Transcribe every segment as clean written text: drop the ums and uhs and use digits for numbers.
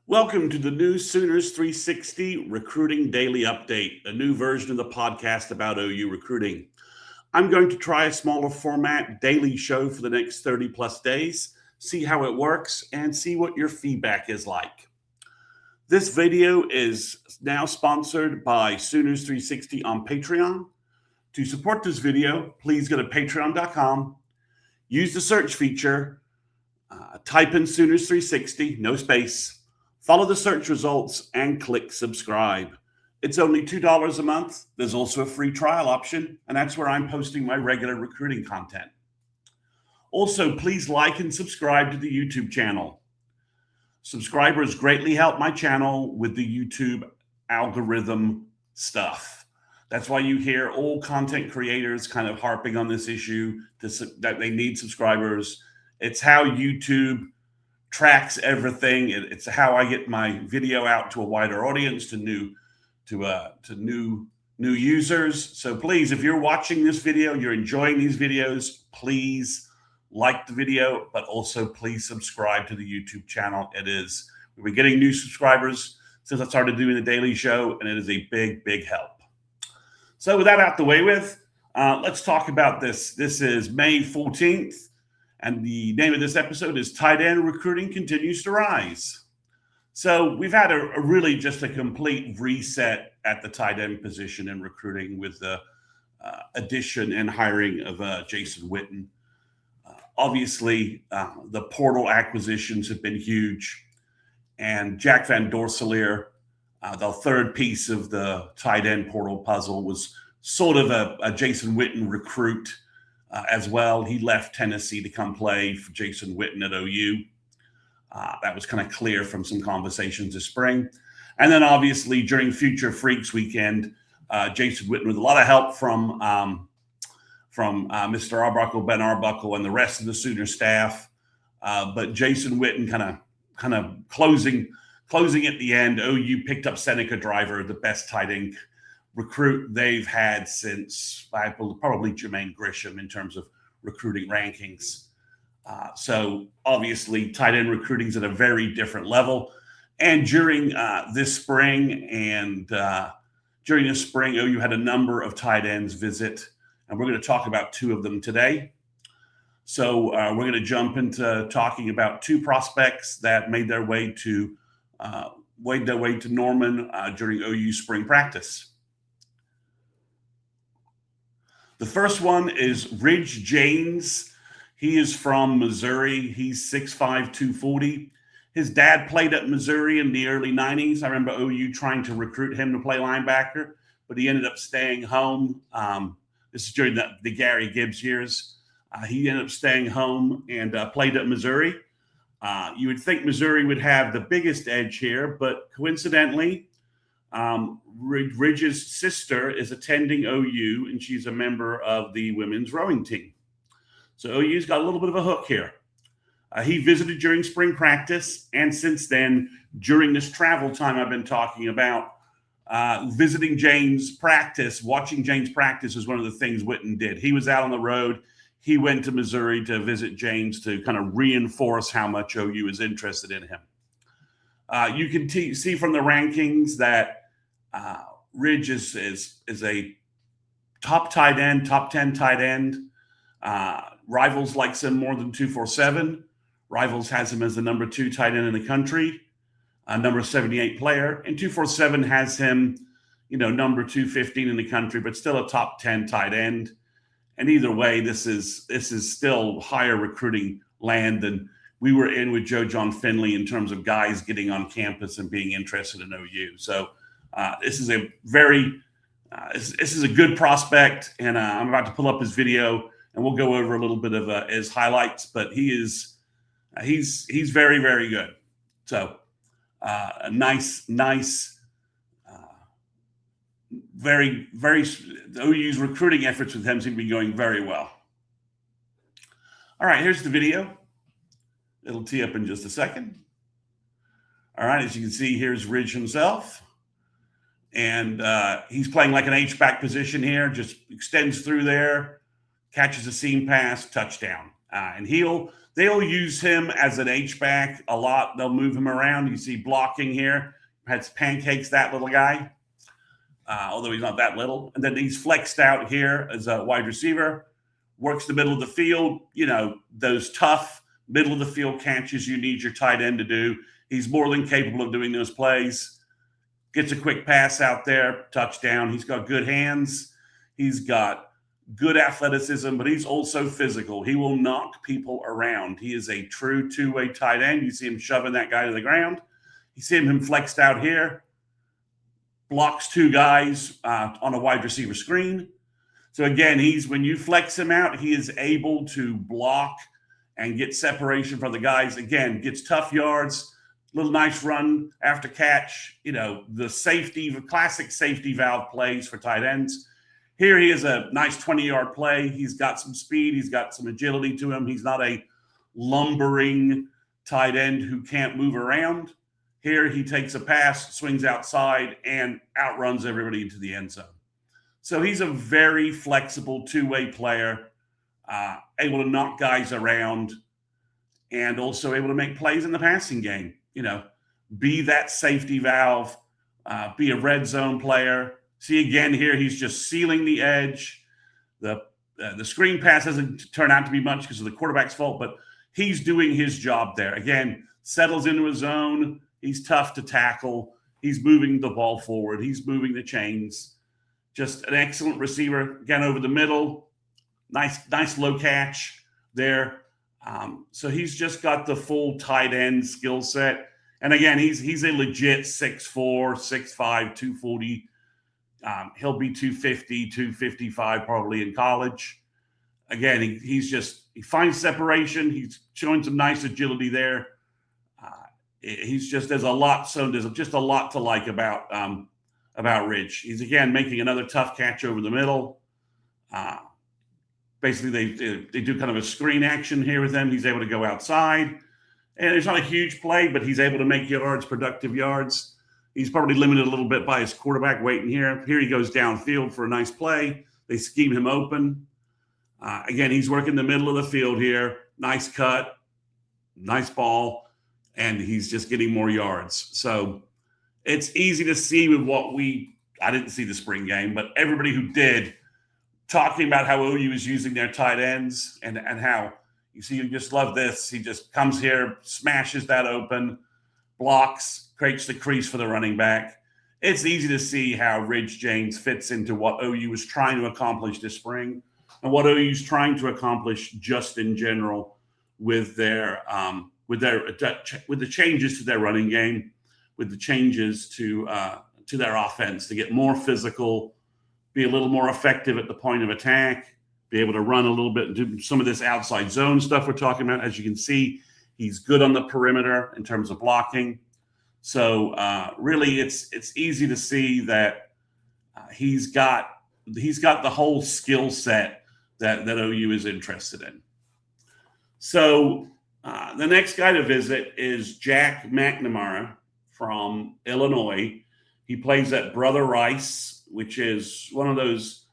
Welcome to the new Sooners360 Recruiting Daily Update, a new version of the podcast about OU recruiting. I'm going to try a smaller format daily show for the next 30 plus days, see how it works, and see what your feedback is like. This video is now sponsored by Sooners360 on Patreon. To support this video, please go to patreon.com, use the search feature, type in Sooners360, no space, follow the search results, and click subscribe. It's only $2 a month. There's also a free trial option, and that's where I'm posting my regular recruiting content. Also, please like and subscribe to the YouTube channel. Subscribers greatly help my channel with the YouTube algorithm stuff. That's why you hear all content creators kind of harping on this issue that they need subscribers. It's how YouTube tracks everything. It's how I get my video out to a wider audience, to new users. So please, if you're watching this video, you're enjoying these videos, please like the video, but also please subscribe to the YouTube channel. We've been getting new subscribers since I started doing the daily show, and it is a big help. So with that out the way with, let's talk about this. This is May 14th. And the name of this episode is Tight End Recruiting Continues to Rise. So we've had a really just a complete reset at the tight end position in recruiting with the addition and hiring of Jason Witten. Obviously, the portal acquisitions have been huge. And Jack Van Dorseleer, the third piece of the tight end portal puzzle, was sort of a Jason Witten recruit. As well. He left Tennessee to come play for Jason Witten at OU. That was kind of clear from some conversations this spring. And then obviously during Future Freaks weekend, Jason Witten, with a lot of help from Mr. Arbuckle, Ben Arbuckle, and the rest of the Sooner staff. But Jason Witten kind of closing at the end. OU picked up Seneca Driver, the best tight end recruit they've had since probably Jermaine Grisham in terms of recruiting rankings. So obviously tight end recruiting is at a very different level. And during this spring, OU had a number of tight ends visit, and we're going to talk about two of them today. So we're going to jump into talking about two prospects that made their way to Norman during OU spring practice. The first one is Ridge James. He is from Missouri. He's 6'5", 240. His dad played at Missouri in the early 90s. I remember OU trying to recruit him to play linebacker, but he ended up staying home. This is during the Gary Gibbs years. He ended up staying home and played at Missouri. You would think Missouri would have the biggest edge here, but coincidentally, Ridge's sister is attending OU, and she's a member of the women's rowing team. So OU's got a little bit of a hook here. He visited during spring practice, and since then, during this travel time I've been talking about, visiting James practice, watching James practice is one of the things Witten did. He was out on the road. He went to Missouri to visit James to kind of reinforce how much OU is interested in him. You can see from the rankings that Ridge is a top tight end, top 10 tight end. Rivals likes him more than 247. Rivals has him as the number 2 tight end in the country, number 78 player. And 247 has him, number 215 in the country, but still a top 10 tight end. And either way, this is still higher recruiting land than we were in with Joe John Finley in terms of guys getting on campus and being interested in OU. So this is a good prospect, and I'm about to pull up his video, and we'll go over a little bit of his highlights. But he's very, very good. So a nice, very, very OU's recruiting efforts with him seem to be going very well. All right, here's the video. It'll tee up in just a second. All right, as you can see, here's Ridge himself. And he's playing like an H-back position here, just extends through there, catches a seam pass, touchdown. And They'll use him as an H-back a lot. They'll move him around. You see blocking here. Has pancakes, that little guy, although he's not that little. And then he's flexed out here as a wide receiver, works the middle of the field, those tough middle of the field catches you need your tight end to do. He's more than capable of doing those plays. Gets a quick pass out there, touchdown. He's got good hands. He's got good athleticism, but he's also physical. He will knock people around. He is a true two-way tight end. You see him shoving that guy to the ground. You see him flexed out here, blocks two guys on a wide receiver screen. So again, when you flex him out, he is able to block and get separation from the guys. Again, gets tough yards, little nice run after catch. The classic safety valve plays for tight ends. Here he is a nice 20-yard play. He's got some speed. He's got some agility to him. He's not a lumbering tight end who can't move around. Here he takes a pass, swings outside, and outruns everybody into the end zone. So he's a very flexible two-way player, able to knock guys around, and also able to make plays in the passing game. Be that safety valve, be a red zone player. See, again, here he's just sealing the edge. The screen pass doesn't turn out to be much because of the quarterback's fault, but he's doing his job there. Again, settles into his zone. He's tough to tackle. He's moving the ball forward. He's moving the chains. Just an excellent receiver. Again, over the middle. Nice low catch there. So he's just got the full tight end skill set. And again, he's a legit 6'4", 6'5", 240. He'll be 250, 255 probably in college. Again, he finds separation. He's showing some nice agility there. There's a lot to like about Ridge. He's again making another tough catch over the middle. Basically, they do kind of a screen action here with him. He's able to go outside, and it's not a huge play, but he's able to make yards, productive yards. He's probably limited a little bit by his quarterback waiting here. Here he goes downfield for a nice play. They scheme him open. Again, he's working the middle of the field here. Nice cut, nice ball, and he's just getting more yards. So it's easy to see with I didn't see the spring game, but everybody who did, talking about how OU is using their tight ends and how you just love this. He just comes here, smashes that open, blocks, creates the crease for the running back. It's easy to see how Ridge James fits into what OU is trying to accomplish this spring and what OU is trying to accomplish just in general with the changes to their running game, with the changes to their offense to get more physical, be a little more effective at the point of attack, be able to run a little bit, do some of this outside zone stuff we're talking about. As you can see, he's good on the perimeter in terms of blocking. So really, it's easy to see that he's got the whole skill set that OU is interested in. So the next guy to visit is Jack McNamara from Illinois. He plays at Brother Rice, which is one of those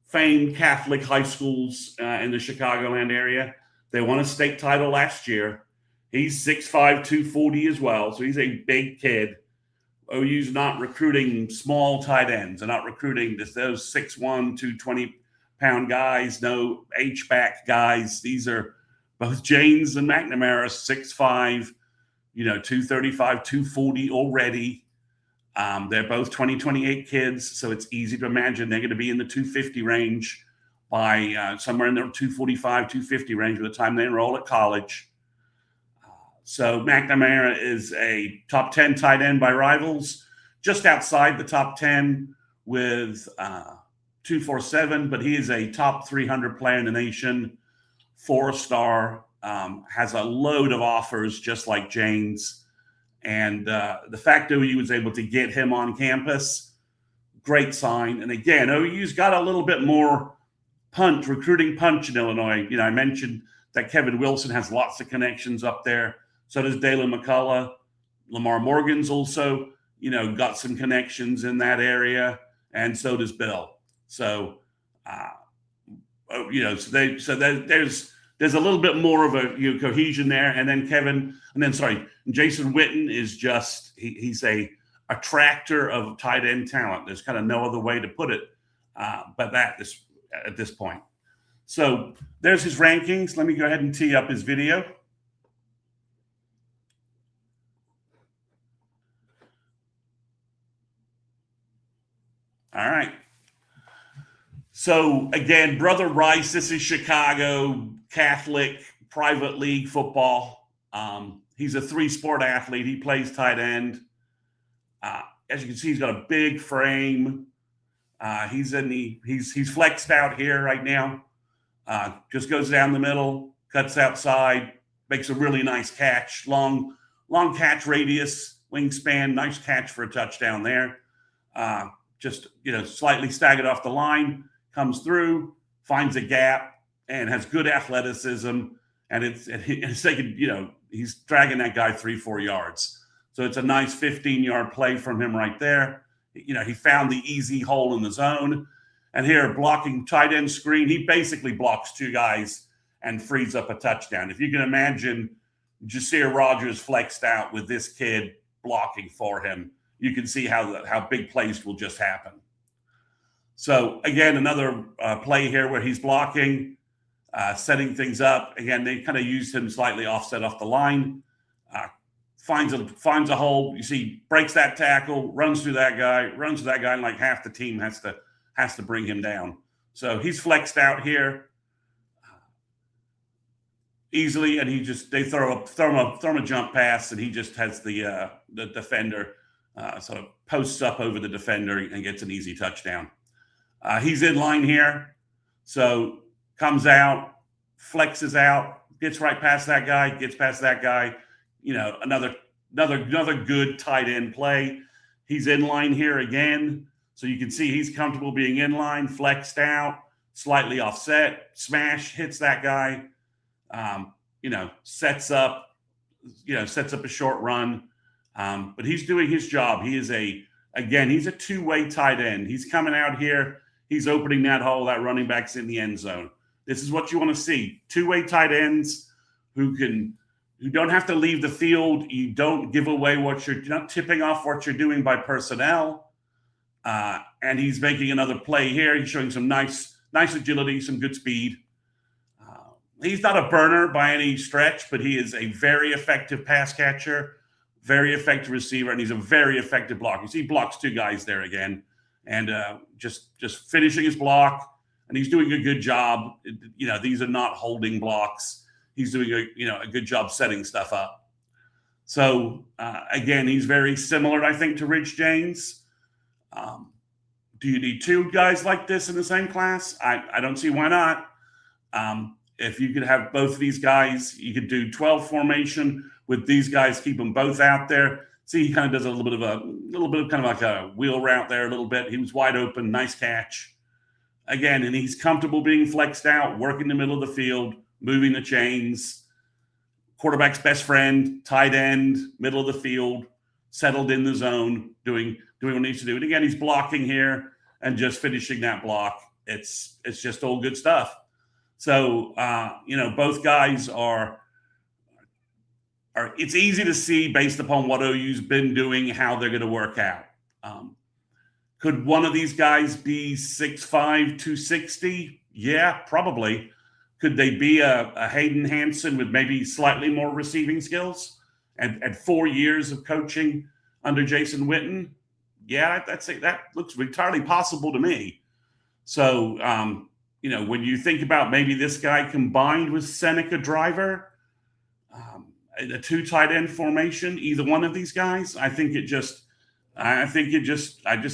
famed Catholic high schools in the Chicagoland area. They won a state title last year. He's 6'5", 240 as well, so he's a big kid. OU's not recruiting small tight ends. They're not recruiting those 6'1", 220-pound guys, no H-back guys. These are both James and McNamara, 6'5", 235, 240 already. They're both 2028 kids, so it's easy to imagine they're going to be in the 250 range by somewhere in the 245, 250 range by the time they enroll at college. So McNamara is a top 10 tight end by Rivals, just outside the top 10 with 247, but he is a top 300 player in the nation, 4-star, has a load of offers just like James. And the fact that OU was able to get him on campus, great sign. And again, OU's got a little bit more recruiting punch in Illinois. I mentioned that Kevin Wilson has lots of connections up there. So does Dalen McCullough. Lamar Morgan's also, got some connections in that area, and so does Bill. So, there's there's a little bit more of a cohesion there. And then Jason Witten is just he's a attractor of tight end talent. There's kind of no other way to put it, but at this point. So there's his rankings. Let me go ahead and tee up his video. All right. So again, Brother Rice, this is Chicago Catholic private league football. He's a 3-sport athlete. He plays tight end. As you can see, he's got a big frame. He's flexed out here right now. Just goes down the middle, cuts outside, makes a really nice catch. Long catch radius, wingspan, nice catch for a touchdown there. Just slightly staggered off the line, comes through, finds a gap, and has good athleticism. And it's taking, he's dragging that guy 3-4 yards. So it's a nice 15-yard play from him right there. He found the easy hole in the zone. And here, blocking tight end screen, he basically blocks 2 guys and frees up a touchdown. If you can imagine Jasir Rogers flexed out with this kid blocking for him, you can see how big plays will just happen. So again, another play here where he's blocking, setting things up. Again, they kind of used him slightly offset off the line. Finds a hole. You see, breaks that tackle, runs through that guy, and like half the team has to bring him down. So he's flexed out here easily, and they throw him a jump pass, and he just has the defender sort of posts up over the defender and gets an easy touchdown. He's in line here, so comes out, flexes out, gets right past that guy, another good tight end play. He's in line here again, so you can see he's comfortable being in line, flexed out, slightly offset, smash, hits that guy, sets up a short run. But he's doing his job. He's a 2-way tight end. He's coming out here. He's opening that hole. That running back's in the end zone. This is what you want to see. 2-way tight ends who don't have to leave the field. You don't give away you're not tipping off what you're doing by personnel. And he's making another play here. He's showing some nice agility, some good speed. He's not a burner by any stretch, but he is a very effective pass catcher, very effective receiver, and he's a very effective blocker. You see, he blocks 2 guys there again, and just finishing his block, and he's doing a good job. These are not holding blocks. He's doing a good job setting stuff up. So again, he's very similar, I think, to Rich James. Do you need 2 guys like this in the same class? I don't see why not. If you could have both of these guys, you could do 12 formation with these guys, keep them both out there. See, he kind of does a little bit of kind of like a wheel route there a little bit. He was wide open, nice catch. Again, and he's comfortable being flexed out, working the middle of the field, moving the chains. Quarterback's best friend, tight end, middle of the field, settled in the zone, doing what he needs to do. And again, he's blocking here and just finishing that block. It's just all good stuff. So, both guys are it's easy to see based upon what OU's been doing, how they're going to work out. Could one of these guys be 6'5", 260? Yeah, probably. Could they be a Hayden Hansen with maybe slightly more receiving skills and 4 years of coaching under Jason Witten? Yeah, that looks entirely possible to me. So, when you think about maybe this guy combined with Seneca Driver, a 2 tight end formation, either one of these guys, I just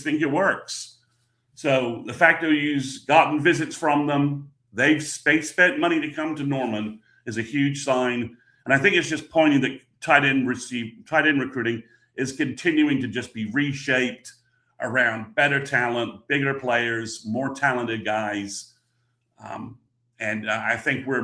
think it works. So the fact that you've gotten visits from them, they've spent money to come to Norman is a huge sign. And I think it's just pointing that tight end recruiting is continuing to just be reshaped around better talent, bigger players, more talented guys. And I think we're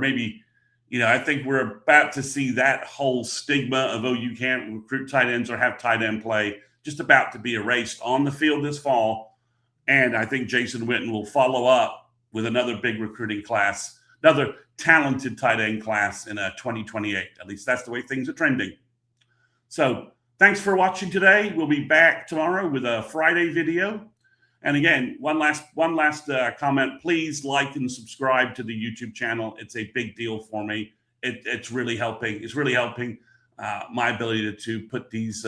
about to see that whole stigma of, you can't recruit tight ends or have tight end play, just about to be erased on the field this fall. And I think Jason Witten will follow up with another big recruiting class another talented tight end class in 2028. At least that's the way things are trending. So thanks for watching today. We'll be back tomorrow with a Friday video. And again, one last comment. Please like and subscribe to the YouTube channel. It's a big deal for me. It's really helping. It's really helping my ability to put these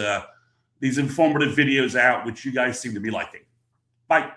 informative videos out, which you guys seem to be liking. Bye.